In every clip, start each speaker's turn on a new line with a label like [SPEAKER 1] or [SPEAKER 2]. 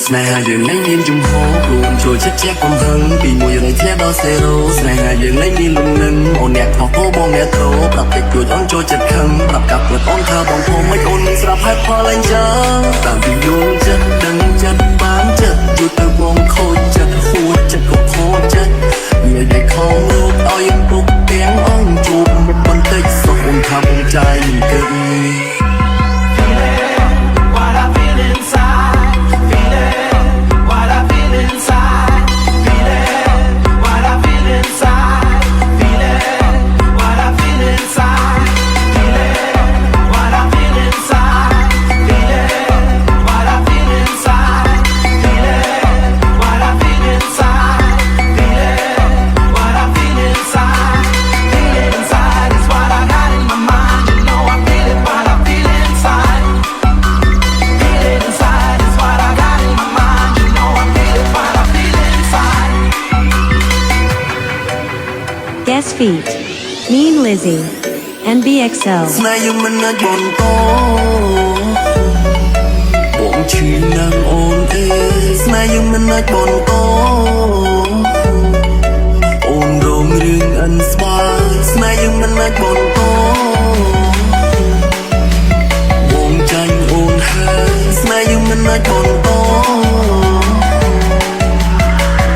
[SPEAKER 1] ស្នេហាយើងលែងមានជំហររួមចូលចិត្តជាកំហឹងពីមួយរយធាដល់0ស្នេហាយើងលែងមានលំនឹងអូនអ្នកខុសពោបងអ្នកត្រោប្រាប់តិចជួយអូនចូលចិត្តខឹងប្រាប់កាប់ខ្លួនអូនថាបងព្រមមិនអូនមិនស្រាប់ហេតុផលអីចឹងតាមពីយល់ចិត្តដឹងចិត្តបានចិត្តយូរទៅបងខូចចិត្តហួចចិត្តក៏ខូចចិត្តមានតែខំរកឲ្យពុកទាំងអូនជួបមិនបន្តិចសុខអូនថាបងใจមិនគិត
[SPEAKER 2] Guest feat. Mean Lizzie. NBXL.
[SPEAKER 1] ស្នេហ៍យើងមិនអាចបន្តបងឈឺណាស់អូនអើយស្នេហ៍យើងមិនអាចបន្តអូនរងរឿងអិនស្បាស្នេហ៍យើងមិនអាចបន្តបងចាញ់អូនហើយស្នេហ៍យើងមិនអាចបន្ត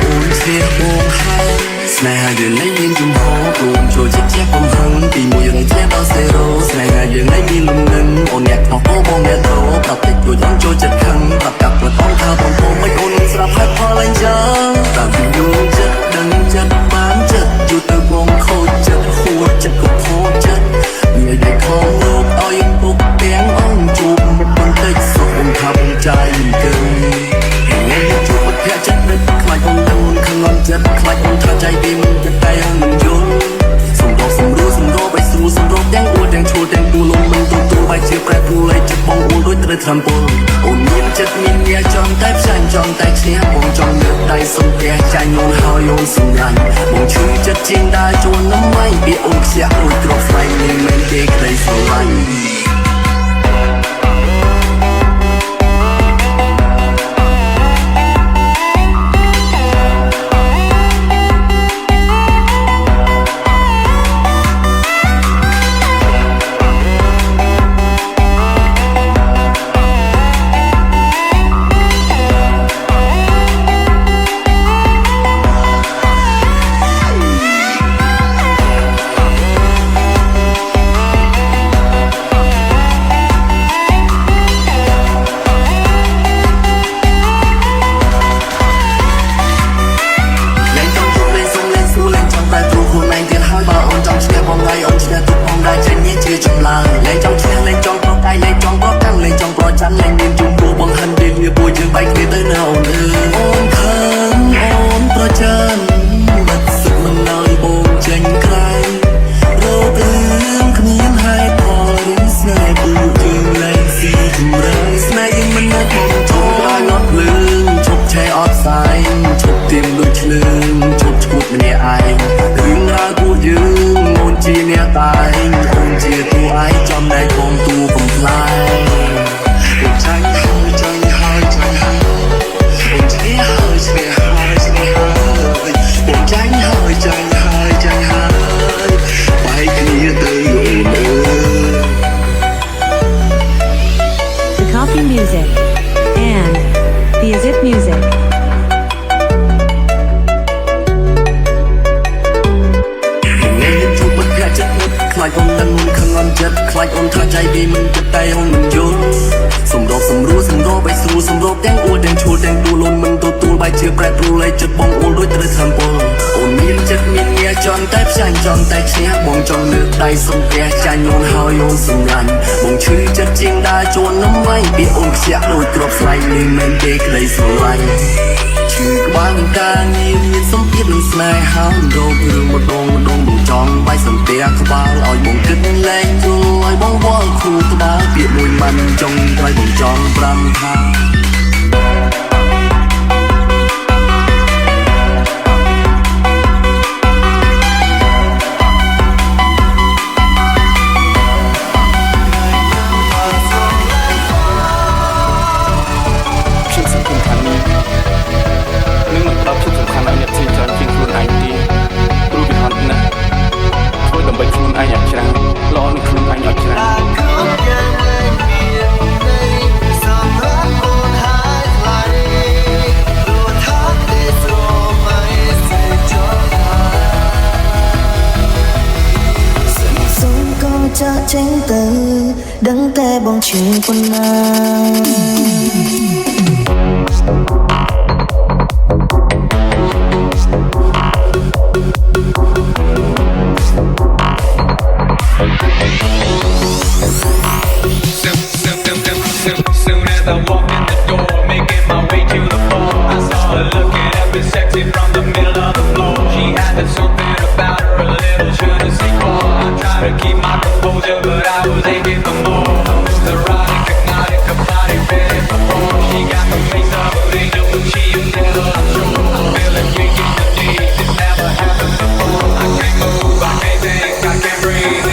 [SPEAKER 1] អូនស្ទះបងហើយស្នេហាយើងលែងមានជំហររួមចូលចិត្តជាកំហឹងពីមួយរយធាដល់0ស្នេហាយើងលែងមានលំនឹងអូនអ្នកខុសពោបងអ្នកត្រោប្រាប់តិចជួយអូនចូលចិត្តខឹងប្រាប់កាប់ខ្លួនអូនថាបងព្រមមិនអូនមិនស្រាប់ហេតុផលអីចឹងតាមពីយល់ចិត្តដឹងចិត្តបានចិត្តយូរទៅបងខូចចិត្តហួចចិត្តក៏ខូចចិត្តមានតែខំរកឲ្យពុកទាំងអូនជួបមិនបន្តិចសុខអូនថាបងใจមិនគិតជួបមិត្តភក្តិចិត្តនឹកខ្លាចអូនដឹងខឹងអន់ចិត្តខ្លាចអូនថាใจពីមិនចិត្តតែមិនយល់សម្រាប់សម្រួលសម្របឲ្យស្រួលសម្របទាំងអួតទាំងឈួលទាំងទូលំមិនទូបាយជាប្រែប្រួលឲ្យចិត្តបងអួលដូចត្រូវត្រាំពុលអូនមានចិត្តមានញាចង់តែផ្សាញ់ចង់តែឈ្នះបងចង់លើកដៃសុំផ្ទះចាញ់អូនហើយអូនសម្លាញ់បងឈឺចិត្តជាងដើរជួននំម៉ៃពីអូនខ្ជះដូចទ្រព្យស្វែងមិនមែនទេក្តីស្រឡាញ់លេងចង់ឈ្នះលេងចង់ប្រកែកលេងចង់ប្រកាន់លេងចង់ប្រច័ណ្ឌលេងមានជំនួបង្ហាញពេលវាពួកយើងបែកគ្នាទៅណាអូនអើយអូនខឹងអូនប្រច័ណ្ឌបាត់សុខមិនឲ្យបងចេញក្រៅរករឿងគ្មានហេតុផលរឿងស្នេហ៍ពួកយើងលែងស៊ីចម្រើស្នេហ៍យើងមិនអាចបងចង់ឲ្យងត់លឿងឈប់ឆេះអត់សាយឈប់ទៀមដូចឆ្លើងឈប់ឈួតម្នាក់ឯងរឿងរ៉ាវពួកយើងអូនជាអ្នកតែងអូនជាតួឯងចំតែបងទូកំប្លែងអូនចាញ់ហើយចាញ់ហើយចាញ់ហើយអូនឈ្នះហើយឈ្នះហើយឈ្នះហើយអូនចាញ់ហើយចាញ់ហើយចាញ់ហើយបែកគ្នាទៅអូនអើយ
[SPEAKER 2] The Coffee Music and the Azip Music.
[SPEAKER 1] ខ្លាចអូនដឹងខឹងអន់ចិត្តខ្លាចអូនថាใจពីមិនចិត្តតែអូនមិនយល់សម្របសម្រួលសម្របឲ្យស្រួលសម្របទាំងអួតទាំងឈួលទាំងទូលូនមិនទទួលបាយជាប្រែប្រួលឲ្យចិត្តបងអួលដូចត្រូវធ្វើពលអូនមានចិត្តមានញាចង់តែផ្សាញ់ចង់តែឈ្នះបងចង់លើកដៃសុំផ្ទះចាញ់អូនហើយអូនសម្លាញ់បងឈឺចិត្តជាងដើរជួននំវាយពីអូនខ្ជះដូចទ្រព្យស្វែងមិនមែនទេក្តីស្រឡាញ់ឈឺក្បាលនឹងការងារមានសម្ពាធនឹងស្នេហារោគរឿងម្ដងបងចង់បាយសន្ទះក្បាលឲ្យបងគិតលែងយល់ឲ្យបងវល់គ្រូក្បាលពាក្យមួយមិនចង់ត្រូវបងចង់ប្រាំថា
[SPEAKER 3] Przed sekundą ចេញទៅដឹងតែបងជឿប៉ុណ្ណា
[SPEAKER 4] Soon as I walked in the door, making my way to the bar, I saw her looking at me sexy from the middle of the floor. She had something about her, a little je ne sais quoi. I tried to keep my composure, but I was aching for more. Moves erotic, hypnotic, her body ready for more. She got the face of an angel, but she is devil, I'm sure. I'm feeling weak in the knees, this never happened before. I can't move, I can't think, I can't breathe, and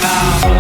[SPEAKER 4] I'm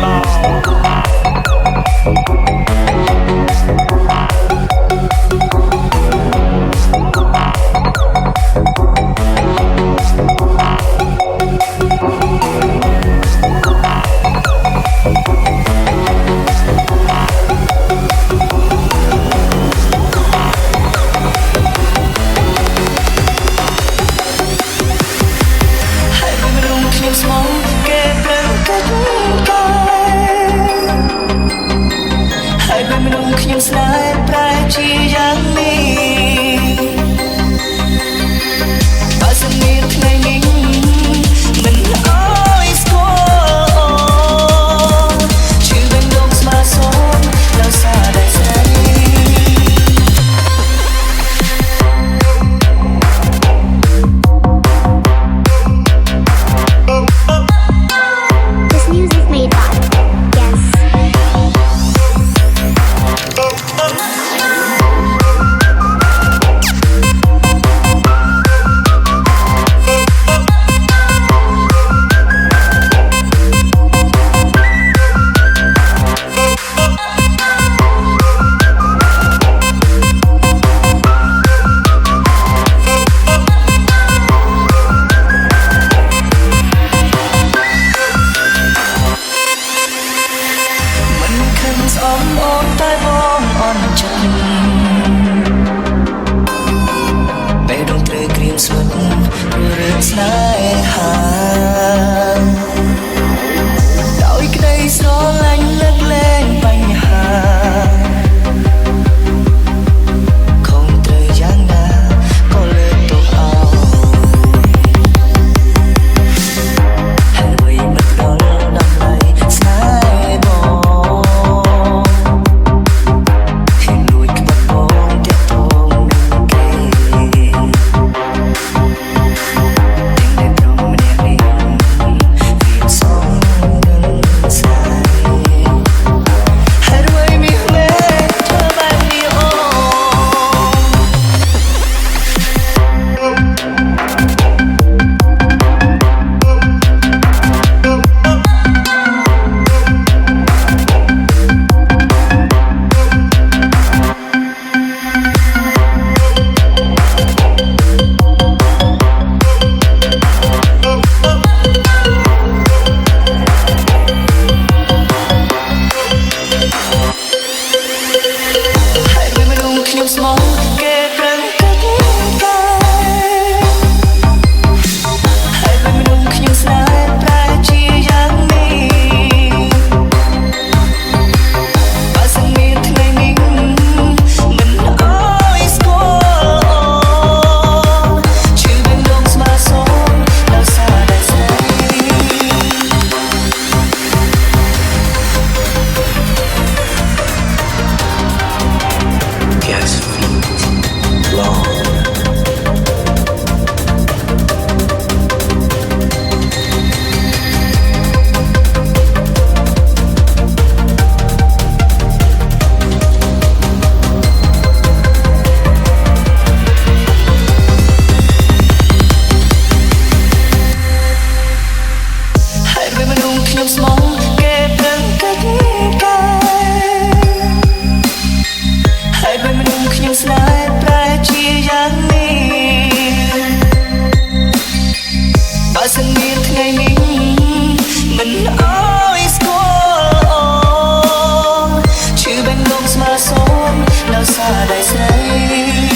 [SPEAKER 3] ក្នុងស្មងគេប្រឹងកាត់កាយហើយពេលមនុស្សខ្ញុំស្នេហ៍ប្រែជាយ៉ាងនេះបើសិនមានថ្ងៃនេះមិនអើយស្គាល់អូនឈឺបេះដូងស្មើសូននៅសារដៃស្រី